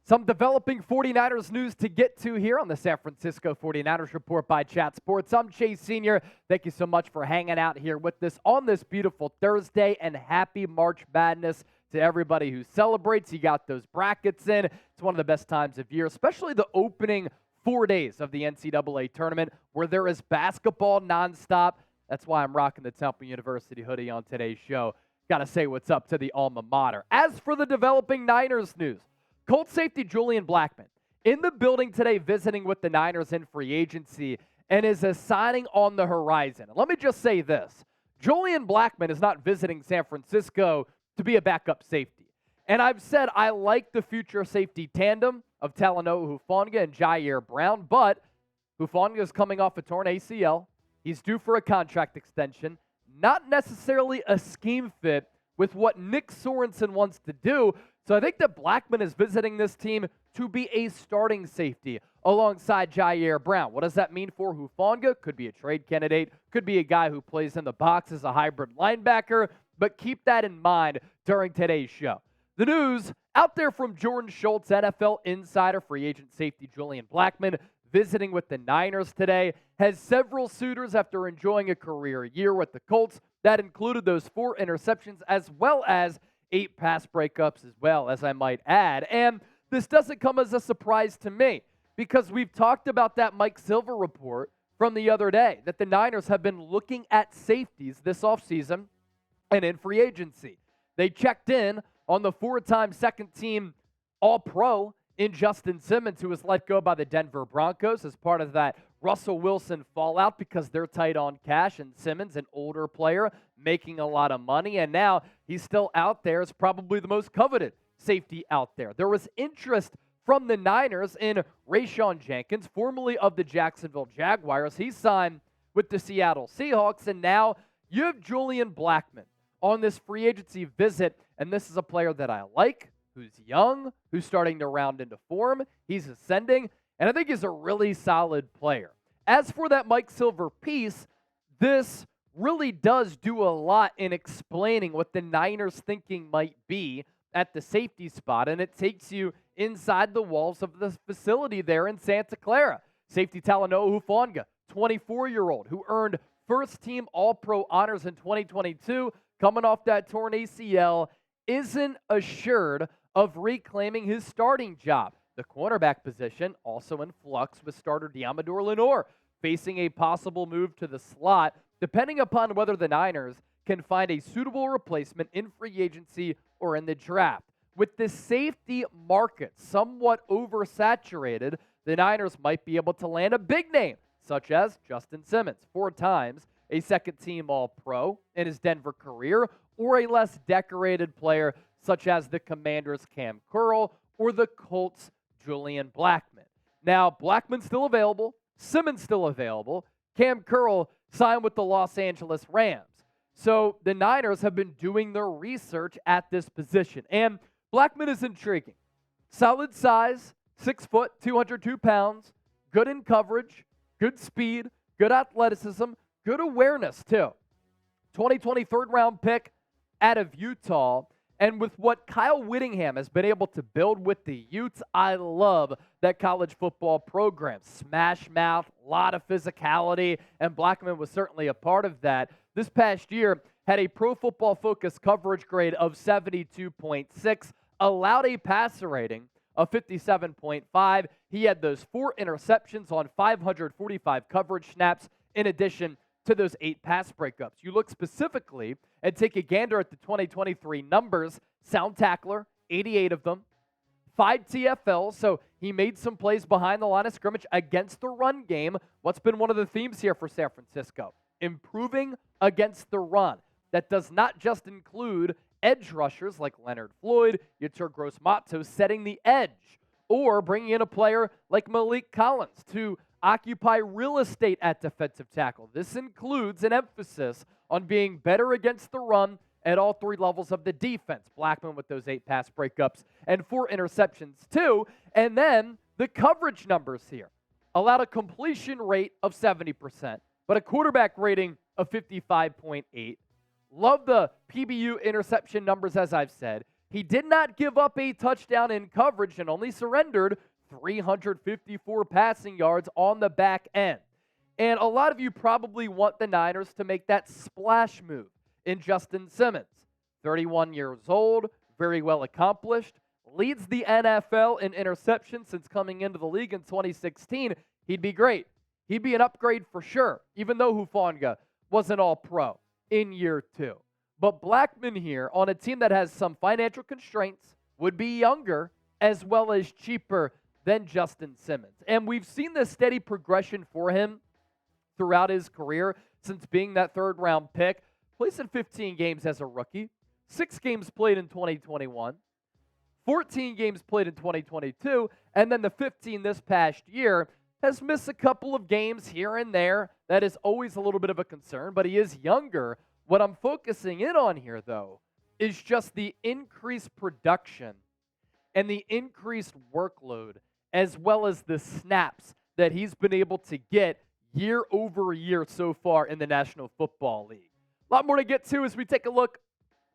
Some developing 49ers news to get to here on the San Francisco 49ers Report by Chat Sports. I'm Chase Sr. Thank you so much for hanging out here with us on this beautiful Thursday, and happy March Madness to everybody who celebrates. You got those brackets in. It's one of the best times of year, especially the opening 4 days of the NCAA tournament where there is basketball nonstop. That's why I'm rocking the Temple University hoodie on today's show. Got to say what's up to the alma mater. As for the developing Niners news, Colts safety Julian Blackman in the building today visiting with the Niners in free agency and is a signing on the horizon. Let me just say this. Julian Blackman is not visiting San Francisco to be a backup safety. And I've said I like the future safety tandem of Talanoa Hufanga and Jair Brown, but Hufanga is coming off a torn ACL. He's due for a contract extension. Not necessarily a scheme fit with what Nick Sorensen wants to do. So I think that Blackman is visiting this team to be a starting safety alongside Jair Brown. What does that mean for Hufanga? Could be a trade candidate. Could be a guy who plays in the box as a hybrid linebacker. But keep that in mind during today's show. The news out there from Jordan Schultz, NFL insider, free agent safety Julian Blackman, visiting with the Niners today, has several suitors after enjoying a career year with the Colts. That included those 4 interceptions as well as 8 pass breakups as well, as I might add. And this doesn't come as a surprise to me because we've talked about that Mike Silver report from the other day that the Niners have been looking at safeties this offseason and in free agency. They checked in on the 4-time second-team All-Pro in Justin Simmons, who was let go by the Denver Broncos as part of that Russell Wilson fallout because they're tight on cash, and Simmons, an older player, making a lot of money, and now he's still out there as probably the most coveted safety out there. There was interest from the Niners in Rayshon Jenkins, formerly of the Jacksonville Jaguars. He signed with the Seattle Seahawks, and now you have Julian Blackman on this free agency visit, and this is a player that I like, who's young, who's starting to round into form. He's ascending, and I think he's a really solid player. As for that Mike Silver piece, this really does do a lot in explaining what the Niners' thinking might be at the safety spot, and it takes you inside the walls of the facility there in Santa Clara. Safety Talanoa Hufanga, 24-year-old, who earned first-team All-Pro honors in 2022, coming off that torn ACL, isn't assured of reclaiming his starting job. The cornerback position also in flux with starter Deommodore Lenoir facing a possible move to the slot, depending upon whether the Niners can find a suitable replacement in free agency or in the draft. With the safety market somewhat oversaturated, the Niners might be able to land a big name, such as Justin Simmons, 4 times a second-team All-Pro in his Denver career, or a less decorated player such as the Commanders Kam Curl or the Colts Julian Blackman. Now, Blackman's still available. Simmons still available. Kam Curl signed with the Los Angeles Rams. So the Niners have been doing their research at this position. And Blackman is intriguing. Solid size, 6 foot, 202 pounds, good in coverage, good speed, good athleticism, good awareness too. 2020 third-round pick out of Utah. And with what Kyle Whittingham has been able to build with the Utes, I love that college football program. Smash mouth, a lot of physicality, and Blackman was certainly a part of that. This past year had a Pro Football Focus coverage grade of 72.6, allowed a passer rating of 57.5. He had those 4 interceptions on 545 coverage snaps in addition to those 8 pass breakups. You look specifically and take a gander at the 2023 numbers. Sound tackler, 88 of them. 5 TFLs, so he made some plays behind the line of scrimmage against the run game. What's been one of the themes here for San Francisco? Improving against the run. That does not just include edge rushers like Leonard Floyd, Yetur Gross-Matos setting the edge, or bringing in a player like Malik Collins to occupy real estate at defensive tackle. This includes an emphasis on being better against the run at all 3 levels of the defense. Blackman with those 8 pass breakups and 4 interceptions too. And then the coverage numbers here. Allowed a completion rate of 70%, but a quarterback rating of 55.8. Love the PBU interception numbers, as I've said. He did not give up a touchdown in coverage and only surrendered 354 passing yards on the back end. And a lot of you probably want the Niners to make that splash move in Justin Simmons. 31 years old, very well accomplished, leads the NFL in interceptions since coming into the league in 2016. He'd be great. He'd be an upgrade for sure, even though Hufanga wasn't all pro in year 2. But Blackman here, on a team that has some financial constraints, would be younger as well as cheaper than Justin Simmons. And we've seen this steady progression for him throughout his career since being that third-round pick. Plays in 15 games as a rookie, 6 games played in 2021, 14 games played in 2022, and then the 15 this past year. Has missed a couple of games here and there. That is always a little bit of a concern, but he is younger. What I'm focusing in on here, though, is just the increased production and the increased workload, as well as the snaps that he's been able to get year over year so far in the National Football League. A lot more to get to as we take a look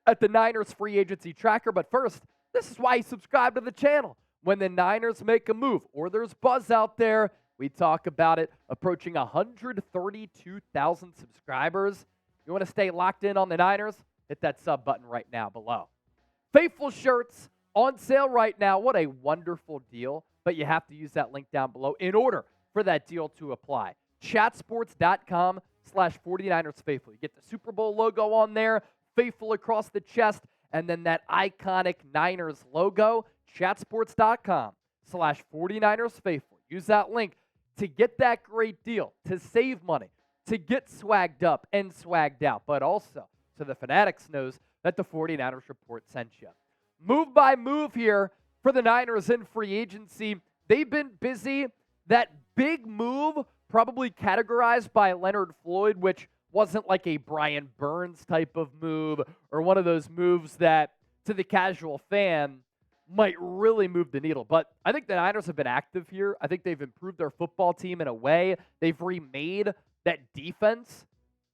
at the Niners free agency tracker. But first, this is why you subscribe to the channel. When the Niners make a move or there's buzz out there, we talk about it. Approaching 132,000 subscribers. You want to stay locked in on the Niners? Hit that sub button right now below. Faithful shirts on sale right now. What a wonderful deal. But you have to use that link down below in order for that deal to apply. Chatsports.com/49ersfaithful. You get the Super Bowl logo on there, faithful across the chest, and then that iconic Niners logo. Chatsports.com/49ersfaithful. Use that link to get that great deal, to save money, to get swagged up and swagged out, but also so the Fanatics knows that the 49ers Report sent you. Move by move here for the Niners in free agency. They've been busy. That big move probably categorized by Leonard Floyd, which wasn't like a Brian Burns type of move or one of those moves that to the casual fan might really move the needle. But I think the Niners have been active here. I think they've improved their football team in a way. They've remade that defense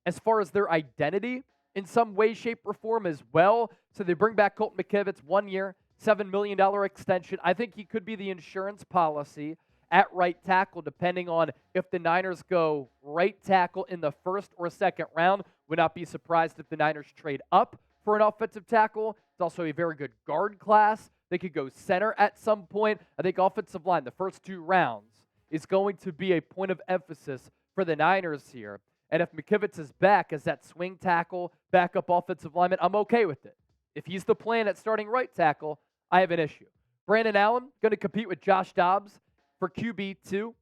as far as their identity in some way, shape, or form as well. So they bring back Colton McKivitz, 1 year, $7 million extension. I think he could be the insurance policy at right tackle, depending on if the Niners go right tackle in the first or second round. Would not be surprised if the Niners trade up for an offensive tackle. It's also a very good guard class. They could go center at some point. I think offensive line, the first 2 rounds, is going to be a point of emphasis for the Niners here. And if McKivitz is back as that swing tackle, backup offensive lineman, I'm okay with it. If he's the plan at starting right tackle, I have an issue. Brandon Allen going to compete with Josh Dobbs for QB2.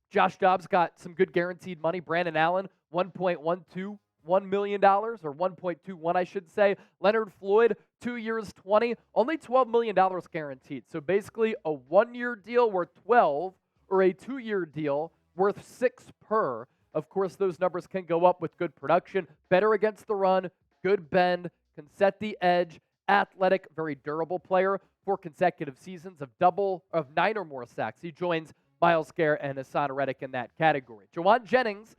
Josh Dobbs got some good guaranteed money. Brandon Allen, $1.121 million, or 1.21, I should say. Leonard Floyd, 2 years, 20, only $12 million guaranteed. So basically a 1-year deal worth 12, or a 2-year deal worth 6 per. Of course, those numbers can go up with good production, better against the run, good bend, can set the edge, athletic, very durable player. 4 consecutive seasons of 9 or more sacks. He joins Myles Garrett and Hassan Reddick in that category. Jawan Jennings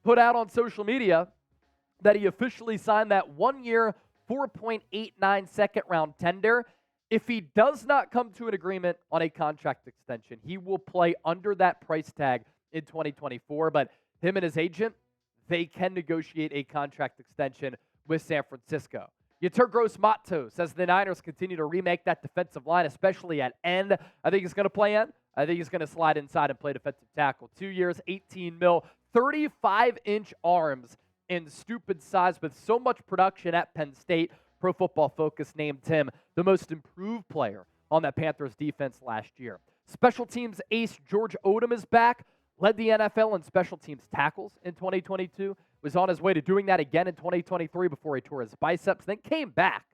put out on social media that he officially signed that 1-year, $4.89 second-round tender. If he does not come to an agreement on a contract extension, he will play under that price tag in 2024. But him and his agent, they can negotiate a contract extension with San Francisco. Yetur Gross-Matos, as the Niners continue to remake that defensive line, especially at end. I think he's going to play end. I think he's going to slide inside and play defensive tackle. 2 years, $18 million, 35-inch arms in stupid size with so much production at Penn State. Pro Football Focus named him the most improved player on that Panthers defense last year. Special teams ace George Odom is back. Led the NFL in special teams tackles in 2022. Was on his way to doing that again in 2023 before he tore his biceps. Then came back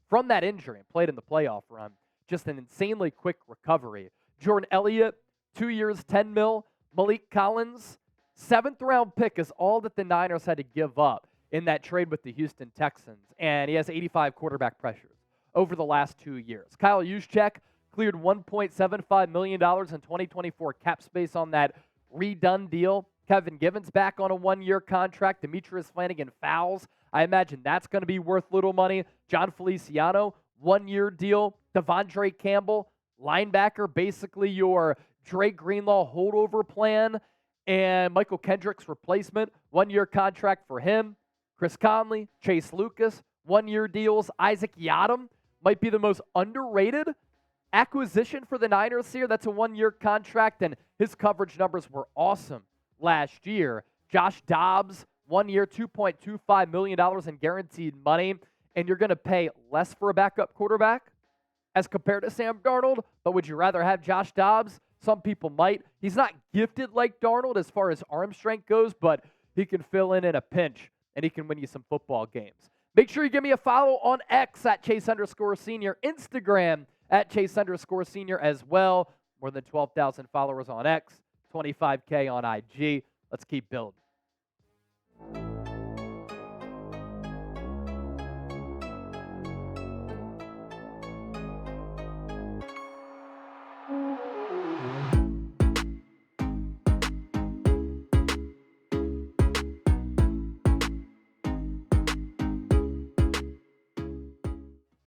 from that injury and played in the playoff run. Just an insanely quick recovery. Jordan Elliott, 2 years, $10 million. Malik Collins, 7th-round pick is all that the Niners had to give up in that trade with the Houston Texans. And he has 85 quarterback pressures over the last 2 years. Kyle Juszczyk cleared $1.75 million in 2024 cap space on that redone deal. Kevin Givens back on a 1-year contract. Demetrius Flanagan fouls. I imagine that's going to be worth little money. John Feliciano, 1-year deal. Devondre Campbell, linebacker, basically your Dre Greenlaw holdover plan. And Michael Kendrick's replacement, 1-year contract for him. Chris Conley, Chase Lucas, 1-year deals. Isaac Yiadom might be the most underrated acquisition for the Niners here. That's a 1-year contract, and his coverage numbers were awesome last year. Josh Dobbs, 1 year, $2.25 million in guaranteed money, and you're going to pay less for a backup quarterback as compared to Sam Darnold, but would you rather have Josh Dobbs? Some people might. He's not gifted like Darnold as far as arm strength goes, but he can fill in a pinch, and he can win you some football games. Make sure you give me a follow on X at Chase_Senior, Instagram at Chase_Senior as well. More than 12,000 followers on X, 25K on IG. Let's keep building.